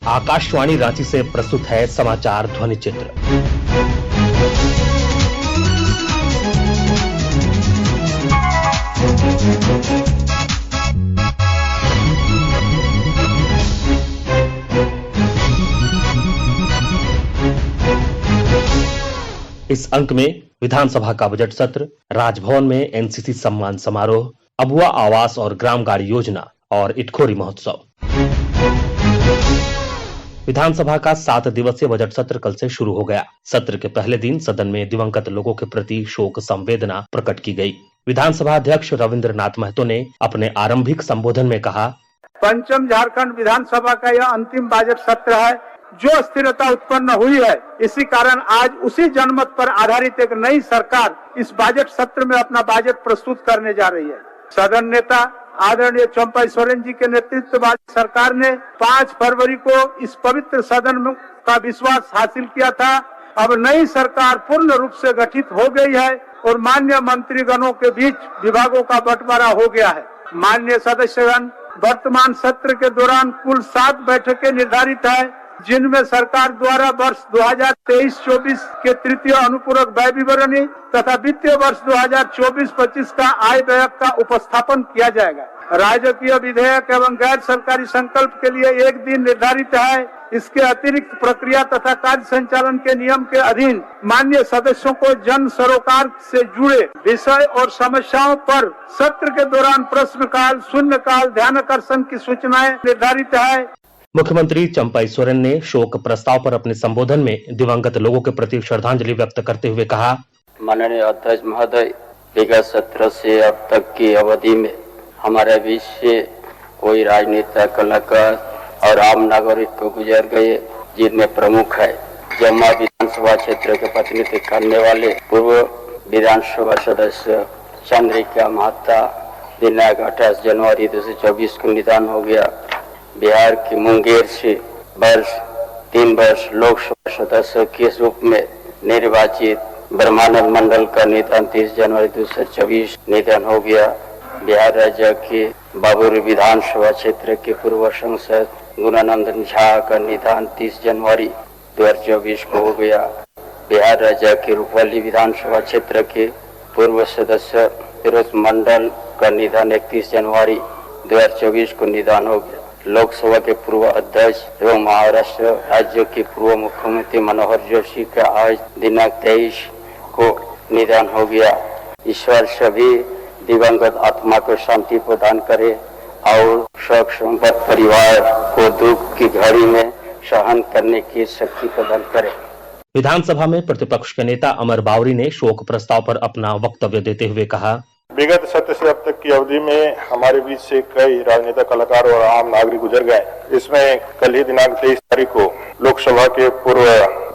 आकाशवाणी रांची से प्रस्तुत है समाचार ध्वनि चित्र। इस अंक में विधानसभा का बजट सत्र, राजभवन में एनसीसी सम्मान समारोह, अबुआ आवास और ग्राम गाड़ी योजना और इटखोरी महोत्सव। विधानसभा का 7 दिवसीय बजट सत्र कल से शुरू हो गया। सत्र के पहले दिन सदन में दिवंगत लोगों के प्रति शोक संवेदना प्रकट की गई। विधानसभा अध्यक्ष रविंद्रनाथ महतो ने अपने आरंभिक संबोधन में कहा, पंचम झारखंड विधानसभा का यह अंतिम बजट सत्र है। जो अस्थिरता उत्पन्न हुई है, इसी कारण आज उसी जनमत पर आधारित एक नई सरकार इस बजट सत्र में अपना बजट प्रस्तुत करने जा रही है। सदन नेता आदरणीय चंपाई सोरेन जी के नेतृत्व वाली सरकार ने 5 फरवरी को इस पवित्र सदन का विश्वास हासिल किया था। अब नई सरकार पूर्ण रूप से गठित हो गई है और माननीय मंत्रीगणों के बीच विभागों का बंटवारा हो गया है। माननीय सदस्यगण, वर्तमान सत्र के दौरान कुल 7 बैठकें निर्धारित है, जिनमें सरकार द्वारा वर्ष 2023-24 के तृतीय अनुपूरक व्यय विवरणी तथा वित्तीय वर्ष 2024-25 का आय व्यय का उपस्थापन किया जाएगा। राजकीय विधेयक एवं गैर सरकारी संकल्प के लिए एक दिन निर्धारित है। इसके अतिरिक्त प्रक्रिया तथा कार्य संचालन के नियम के अधीन माननीय सदस्यों को जन सरोकार से जुड़े विषय और समस्याओं पर सत्र के दौरान प्रश्नकाल, शून्यकाल, ध्यानाकर्षण की सूचनाएं निर्धारित है। मुख्यमंत्री चंपाई सोरेन ने शोक प्रस्ताव पर अपने संबोधन में दिवंगत लोगों के प्रति श्रद्धांजलि व्यक्त करते हुए कहा, माननीय अध्यक्ष महोदय, विगत सत्र से अब तक की अवधि में हमारे बीच से कोई राजनेता, कलाकार और आम नागरिक को गुजर गए, जिनमें प्रमुख है जमुआ विधानसभा क्षेत्र के प्रतिनिधित्व करने वाले पूर्व विधानसभा सदस्य चंद्रिका महता। दिनांक 28 जनवरी 2024 को निधन हो गया। बिहार की मुंगेर से 3 वर्ष लोकसभा सदस्य के रूप में निर्वाचित ब्रह्मानंद मंडल का निधन 30 जनवरी 2024 निधन हो गया। बिहार राज्य के बाबुरी विधानसभा क्षेत्र के पूर्व सांसद गुणानंदन झा का निधन 30 जनवरी 2024 को हो गया। बिहार राज्य के रूपवली विधानसभा क्षेत्र के पूर्व सदस्य फिरोज मंडल का निधन 31 जनवरी 2024 को निधन हो गया। लोकसभा के पूर्व अध्यक्ष एवं महाराष्ट्र राज्य के पूर्व मुख्यमंत्री मनोहर जोशी का आज दिनांक 23 को निधन हो गया। ईश्वर सभी दिवंगत आत्मा को शांति प्रदान करे और शोक संपन्न परिवार को दुख की घड़ी में सहन करने की शक्ति प्रदान करे। विधानसभा में प्रतिपक्ष के नेता अमर बावरी ने शोक प्रस्ताव पर अपना वक्तव्य देते हुए कहा, विगत सत्र से अब तक की अवधि में हमारे बीच से कई राजनेता, कलाकार और आम नागरिक गुजर गए। इसमें कल ही दिनांक 23 तारीख को लोकसभा के पूर्व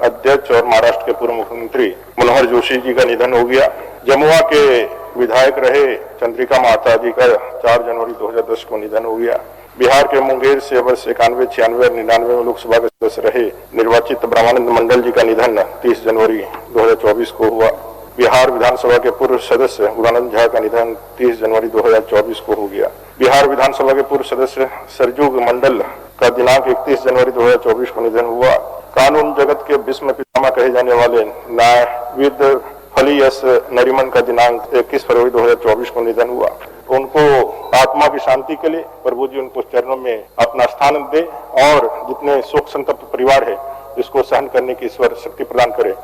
अध्यक्ष और महाराष्ट्र के पूर्व मुख्यमंत्री मनोहर जोशी जी का निधन हो गया। जमुआ के विधायक रहे चंद्रिका महता जी का 4 जनवरी 2010 को निधन हो गया। बिहार के मुंगेर से वर्ष 91, 96 और 99 में लोकसभा के सदस्य रहे निर्वाचित ब्रह्मानंद मंडल जी का निधन 30 जनवरी 2024 को हुआ। बिहार विधानसभा के पूर्व सदस्य गुणानंद झा का निधन 30 जनवरी 2024 को हो गया। बिहार विधानसभा के पूर्व सदस्य सरजुग मंडल का दिनांक 31 जनवरी 2024 को निधन हुआ। कानून जगत के भीष्म पितामह कहे जाने वाले न्यायविद फलियस नरीमन का दिनांक 21 फरवरी 2024 को निधन हुआ। उनको आत्मा की शांति के लिए प्रभु जी उनको चरणों में अपना स्थान दे और जितने शोक संतप्त परिवार है इसको सहन करने की ईश्वर शक्ति प्रदान करे।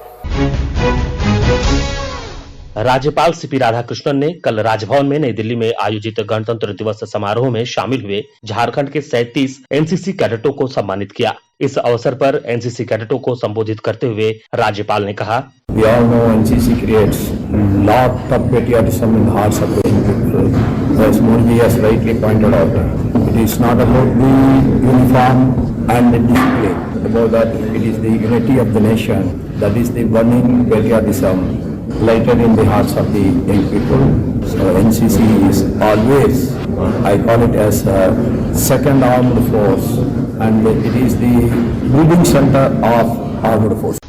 राज्यपाल सीपी राधाकृष्णन ने कल राजभवन में नई दिल्ली में आयोजित गणतंत्र दिवस समारोह में शामिल हुए झारखंड के 37 एनसीसी कैडेटों को सम्मानित किया। इस अवसर पर एनसीसी कैडेटों को संबोधित करते हुए राज्यपाल ने कहा, We all know NCC creates lot of patriotism in the hearts of the people. As Modi has rightly pointed out, it is not about the uniform and the display. About that, it is the unity of the nation. That is the burning patriotism lighted in the hearts of the young people. So NCC is always, I call it as a second armed force, and it is the breeding center of armed force.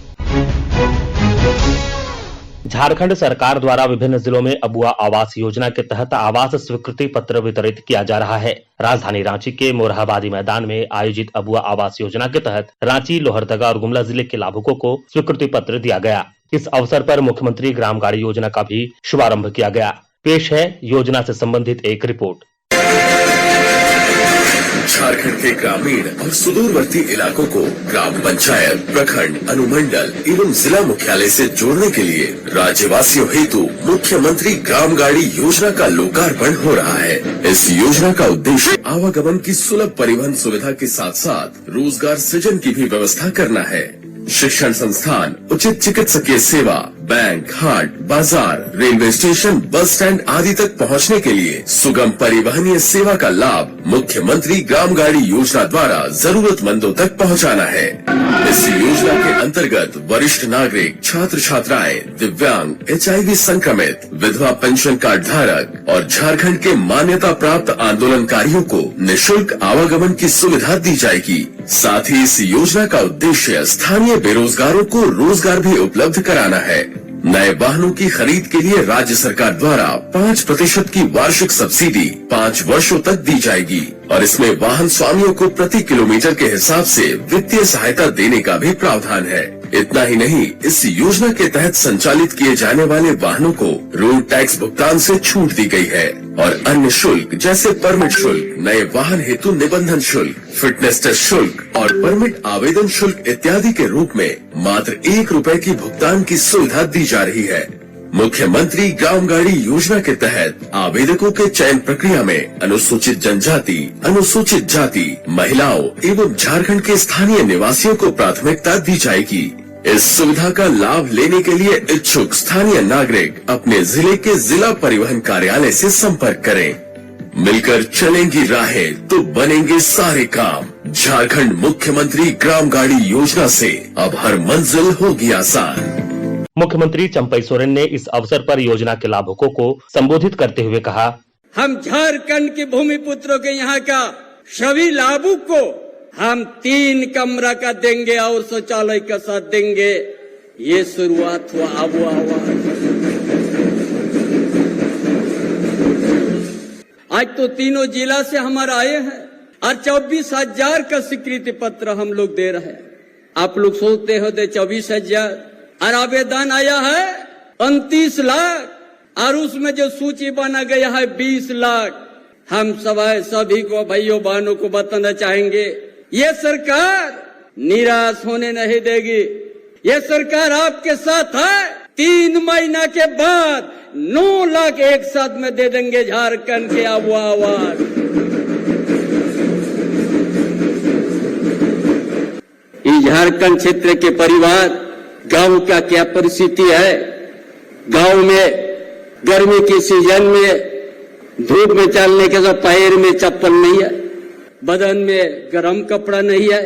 Jharkhand सरकार द्वारा विभिन्न जिलों में अबुआ आवास योजना के तहत आवास स्वीकृति पत्र वितरित किया जा रहा है। राजधानी रांची के मोरहाबादी मैदान में आयोजित अबुआ आवास योजना के तहत रांची, लोहरदगा और गुमला जिले के लाभुकों को स्वीकृति पत्र दिया गया। इस अवसर पर मुख्यमंत्री ग्राम गाड़ी योजना का भी शुभारंभ किया गया। पेश है योजना से संबंधित एक रिपोर्ट। झारखंड के ग्रामीण और सुदूरवर्ती इलाकों को ग्राम पंचायत, प्रखंड, अनुमंडल एवं जिला मुख्यालय से जोड़ने के लिए राज्यवासियों हेतु मुख्यमंत्री ग्राम गाड़ी योजना का लोकार्पण हो रहा है। इस योजना का उद्देश्य आवागमन की सुलभ परिवहन सुविधा के साथ साथ रोजगार सृजन की भी व्यवस्था करना है। शिक्षण संस्थान, उचित चिकित्सकीय सेवा, बैंक, हाट, बाजार, रेलवे स्टेशन, बस स्टैंड आदि तक पहुंचने के लिए सुगम परिवहनीय सेवा का लाभ मुख्यमंत्री ग्राम गाड़ी योजना द्वारा जरूरतमंदों तक पहुंचाना है। इस योजना के अंतर्गत वरिष्ठ नागरिक, छात्र छात्राएं, दिव्यांग, HIV संक्रमित, विधवा पेंशन कार्ड धारक और झारखंड के मान्यता प्राप्त आंदोलनकारियों को निःशुल्क आवागमन की सुविधा दी जाएगी। साथ ही इस योजना का उद्देश्य स्थानीय बेरोजगारों को रोजगार भी उपलब्ध कराना है। नए वाहनों की खरीद के लिए राज्य सरकार द्वारा 5% की वार्षिक सब्सिडी 5 वर्षों तक दी जाएगी और इसमें वाहन स्वामियों को प्रति किलोमीटर के हिसाब से वित्तीय सहायता देने का भी प्रावधान है। इतना ही नहीं, इस योजना के तहत संचालित किए जाने वाले वाहनों को रोड टैक्स भुगतान से छूट दी गई है और अन्य शुल्क जैसे परमिट शुल्क, नए वाहन हेतु निबंधन शुल्क, फिटनेस टेस्ट शुल्क और परमिट आवेदन शुल्क इत्यादि के रूप में मात्र 1 रुपए की भुगतान की सुविधा दी जा रही है। मुख्यमंत्री ग्राम गाड़ी योजना के तहत आवेदकों के चयन प्रक्रिया में अनुसूचित जनजाति, अनुसूचित जाति, महिलाओं एवं झारखंड के स्थानीय निवासियों को प्राथमिकता दी जाएगी। इस सुविधा का लाभ लेने के लिए इच्छुक स्थानीय नागरिक अपने जिले के जिला परिवहन कार्यालय से संपर्क करें। मिलकर चलेंगी राहें तो बनेंगे सारे काम। झारखंड मुख्यमंत्री ग्राम गाड़ी योजना से अब हर मंजिल होगी आसान। मुख्यमंत्री चंपई सोरेन ने इस अवसर पर योजना के लाभुकों को संबोधित करते हुए कहा, हम झारखंड के भूमि पुत्रों के यहाँ का सभी लाभुक को हम 3 कमरा का देंगे और शौचालय का साथ देंगे। ये शुरुआत हुआ अबुआ आवास। आज तो तीनों जिला से हमारा आए हैं और 24,000 का स्वीकृति पत्र हम लोग दे रहे हैं। आप लोग सोचते हो 24,000 और आवेदन आया है 29 लाख और उसमें जो सूची बना गया है 20 लाख। हम सभी को, भाइयों बहनों को बताना चाहेंगे, ये सरकार निराश होने नहीं देगी। ये सरकार आपके साथ है। 3 महीना के बाद 9 लाख एक साथ में दे देंगे झारखंड के अबुआ आवास। इस झारखंड क्षेत्र के परिवार, गांव का क्या परिस्थिति है। गांव में गर्मी के सीजन में धूप में चलने के बाद पैर में चप्पल नहीं है, बदन में गर्म कपड़ा नहीं है।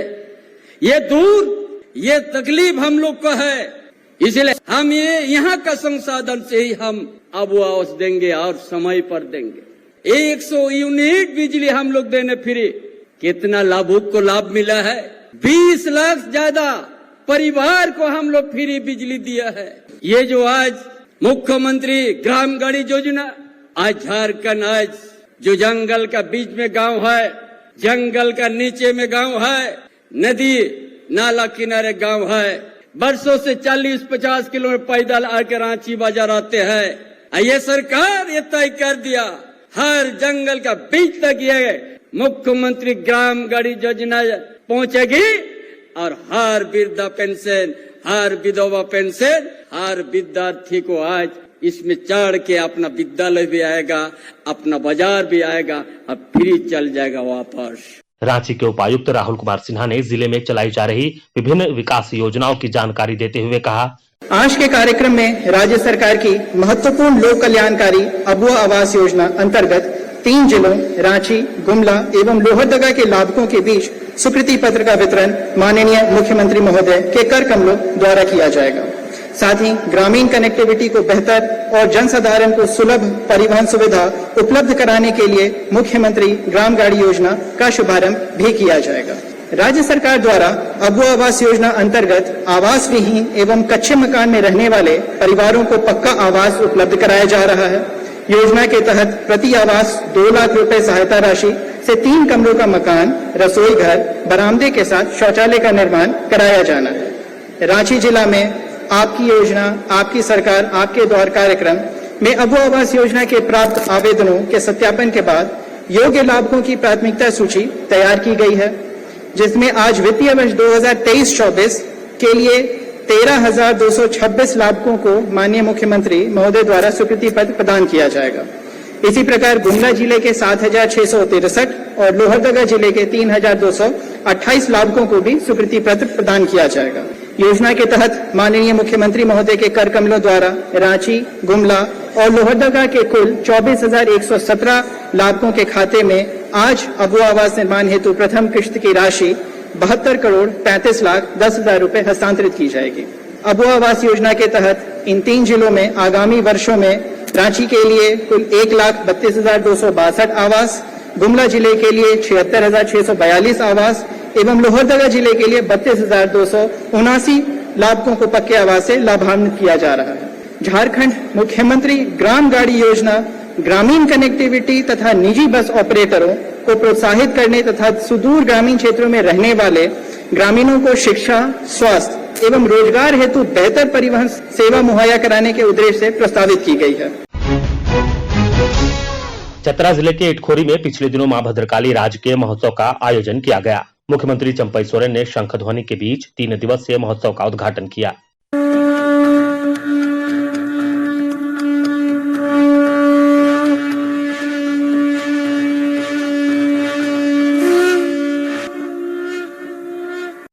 ये तकलीफ हम लोग को है। इसलिए हम ये यहाँ का संसाधन से ही हम अबुआ आवास देंगे और समय पर देंगे। 100 यूनिट बिजली हम लोग देने फ्री। कितना लाभुक को लाभ मिला है? 20 लाख ज्यादा परिवार को हम लोग फ्री बिजली दिया है। ये जो आज मुख्यमंत्री ग्राम गाड़ी योजना, आज झारखंड, आज जो जंगल का बीच में गांव है, जंगल का नीचे में गांव है, नदी नाला किनारे गांव है, बरसों से 40-50 किलोमीटर पैदल आकर रांची बाजार आते हैं। ये सरकार ये तय कर दिया हर जंगल का बीच तक ये मुख्यमंत्री ग्राम गाड़ी योजना पहुंचेगी और हर वृद्धा पेंशन, हर विधवा पेंशन, हर विद्यार्थी को आज इसमें चढ़ के अपना विद्यालय भी आएगा, अपना बाजार भी आएगा और फ्री चल जाएगा वापस। रांची के उपायुक्त राहुल कुमार सिन्हा ने जिले में चलाई जा रही विभिन्न विकास योजनाओं की जानकारी देते हुए कहा, आज के कार्यक्रम में राज्य सरकार की महत्वपूर्ण लोक कल्याणकारी अबुआ आवास योजना अंतर्गत 3 जिलों रांची, गुमला एवं लोहरदगा के लाभुकों के बीच स्वीकृति पत्र का वितरण माननीय मुख्यमंत्री महोदय के कर कमलों द्वारा किया जाएगा। साथ ही ग्रामीण कनेक्टिविटी को बेहतर और जनसाधारण को सुलभ परिवहन सुविधा उपलब्ध कराने के लिए मुख्यमंत्री ग्राम गाड़ी योजना का शुभारंभ भी किया जाएगा। राज्य सरकार द्वारा अबुआ आवास योजना अंतर्गत आवास विहीन एवं कच्चे मकान में रहने वाले परिवारों को पक्का आवास उपलब्ध कराया जा रहा है। योजना के तहत प्रति आवास 2 लाख रुपए सहायता राशि से 3 कमरों का मकान, रसोई घर, बरामदे के साथ शौचालय का निर्माण कराया जाना है। रांची जिला में आपकी योजना, आपकी सरकार, आपके द्वार कार्यक्रम में अबुआ आवास योजना के प्राप्त आवेदनों के सत्यापन के बाद योग्य लाभुकों की प्राथमिकता सूची तैयार की गई है, जिसमें आज वित्तीय वर्ष 2023-24 के लिए 13,226 लाभुकों को माननीय मुख्यमंत्री महोदय द्वारा स्वीकृति पत्र प्रदान किया जाएगा। इसी प्रकार गुमला जिले के 7,663 और लोहरदगा जिले के 3,228 लाभुकों को भी स्वीकृति पत्र प्रदान किया जाएगा। योजना के तहत माननीय मुख्यमंत्री महोदय के कर कमलों द्वारा रांची, गुमला और लोहरदगा के कुल 24,117 लाभुकों के खाते में आज अबुआ आवास निर्माण हेतु प्रथम किश्त की राशि 72,35,10,000 रुपए हस्तांतरित की जाएगी। अबुआ आवास योजना के तहत इन 3 जिलों में आगामी वर्षों में रांची के लिए कुल 1,32,262 आवास, गुमला जिले के लिए 76,642 आवास एवं लोहरदगा जिले के लिए 32,279 लाभुकों को पक्के आवास से लाभान्वित किया जा रहा है। झारखंड मुख्यमंत्री ग्राम गाड़ी योजना ग्रामीण कनेक्टिविटी तथा निजी बस ऑपरेटरों को प्रोत्साहित करने तथा सुदूर ग्रामीण क्षेत्रों में रहने वाले ग्रामीणों को शिक्षा, स्वास्थ्य एवं रोजगार हेतु बेहतर परिवहन सेवा मुहैया कराने के उद्देश्य से प्रस्तावित की गई है। चतरा जिले के इटखोरी में पिछले दिनों मां भद्रकाली राजकीय महोत्सव का आयोजन किया गया। मुख्यमंत्री चंपई सोरेन ने शंख ध्वनि के बीच 3 दिवसीय महोत्सव का उद्घाटन किया।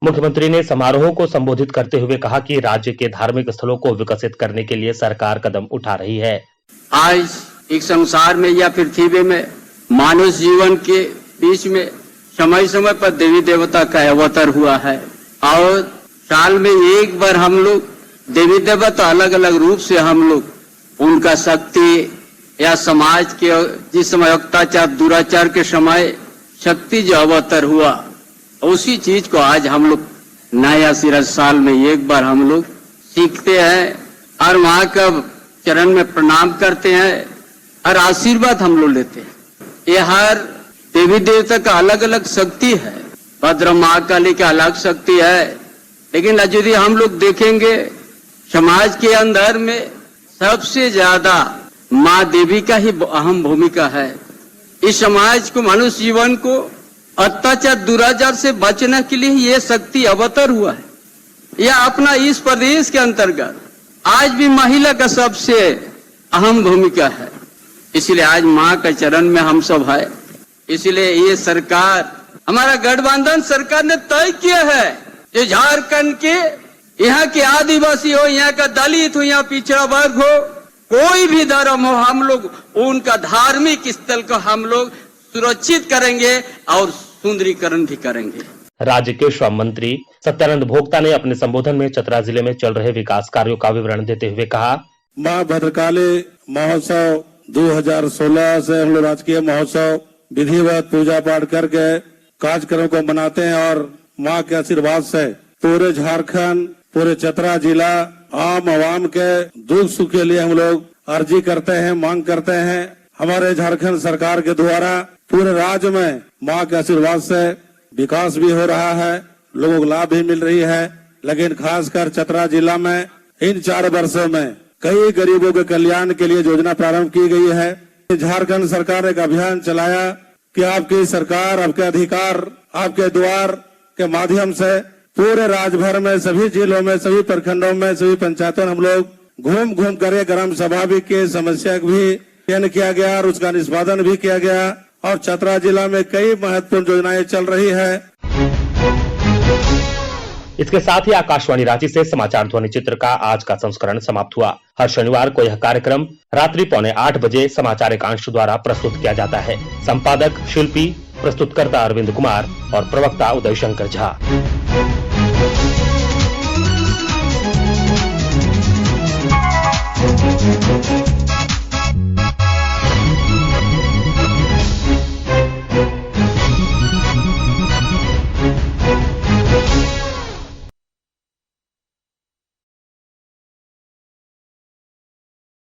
मुख्यमंत्री ने समारोह को संबोधित करते हुए कहा कि राज्य के धार्मिक स्थलों को विकसित करने के लिए सरकार कदम उठा रही है। आज एक संसार में या पृथ्वी में मानव जीवन के बीच में समय समय पर देवी देवता का अवतार हुआ है और साल में एक बार हम लोग देवी देवता अलग अलग रूप से हम लोग उनका शक्ति या समाज के जिस समय अत्याचार दुराचार के समय शक्ति जो अवतार हुआ उसी चीज को आज हम लोग नया सिरा साल में एक बार हम लोग सीखते हैं और वहां का चरण में प्रणाम करते हैं और आशीर्वाद हम लोग लेते हैं। ये हर देवी देवता का अलग अलग शक्ति है, भद्र महाकाली का अलग शक्ति है, लेकिन यदि हम लोग देखेंगे समाज के अंदर में सबसे ज्यादा माँ देवी का ही अहम भूमिका है। इस समाज को, मनुष्य जीवन को अत्याचार दुराचार से बचने के लिए ये शक्ति अवतार हुआ है। यह अपना इस प्रदेश के अंतर्गत आज भी महिला का सबसे अहम भूमिका है। इसलिए आज माँ के चरण में हम सब है। इसलिए ये सरकार, हमारा गठबंधन सरकार ने तय किया है कि झारखंड के यहाँ के आदिवासी हो, यहाँ का दलित हो, यहाँ पिछड़ा वर्ग हो, कोई भी धर्म हो, हम लोग उनका धार्मिक स्थल को हम लोग सुरक्षित करेंगे और सुंदरीकरण भी करेंगे। राज्य के श्रम मंत्री सत्यानंद भोक्ता ने अपने संबोधन में चतरा जिले में चल रहे विकास कार्यों का विवरण देते हुए कहा, माँ भद्रकाली महोत्सव 2016 से हम लोग राजकीय महोत्सव विधिवत पूजा पाठ करके कार्यक्रम को मनाते हैं और माँ के आशीर्वाद से पूरे झारखंड, पूरे चतरा जिला आम आवाम के दुख सुख के लिए हम लोग अर्जी करते हैं, मांग करते हैं। हमारे झारखंड सरकार के द्वारा पूरे राज्य में माँ के आशीर्वाद से विकास भी हो रहा है, लोगों को लाभ भी मिल रही है, लेकिन खासकर चतरा जिला में इन 4 वर्षों में कई गरीबों के कल्याण के लिए योजना प्रारंभ की गई है। झारखंड सरकार ने एक अभियान चलाया कि आपकी सरकार, आपके अधिकार, आपके द्वार के माध्यम से पूरे राज्य भर में सभी जिलों में, सभी प्रखंडों में, सभी पंचायतों में हम लोग घूम घूम कर ग्राम सभा भी की, समस्या भी अध्ययन किया गया और उसका निष्पादन भी किया गया और चतरा जिला में कई महत्वपूर्ण योजनाएं चल रही है। इसके साथ ही आकाशवाणी रांची से समाचार ध्वनि चित्र का आज का संस्करण समाप्त हुआ। हर शनिवार को यह कार्यक्रम रात्रि 7:45 बजे समाचार एकांश द्वारा प्रस्तुत किया जाता है। संपादक, शिल्पी, प्रस्तुतकर्ता अरविंद कुमार और प्रवक्ता उदय शंकर झा।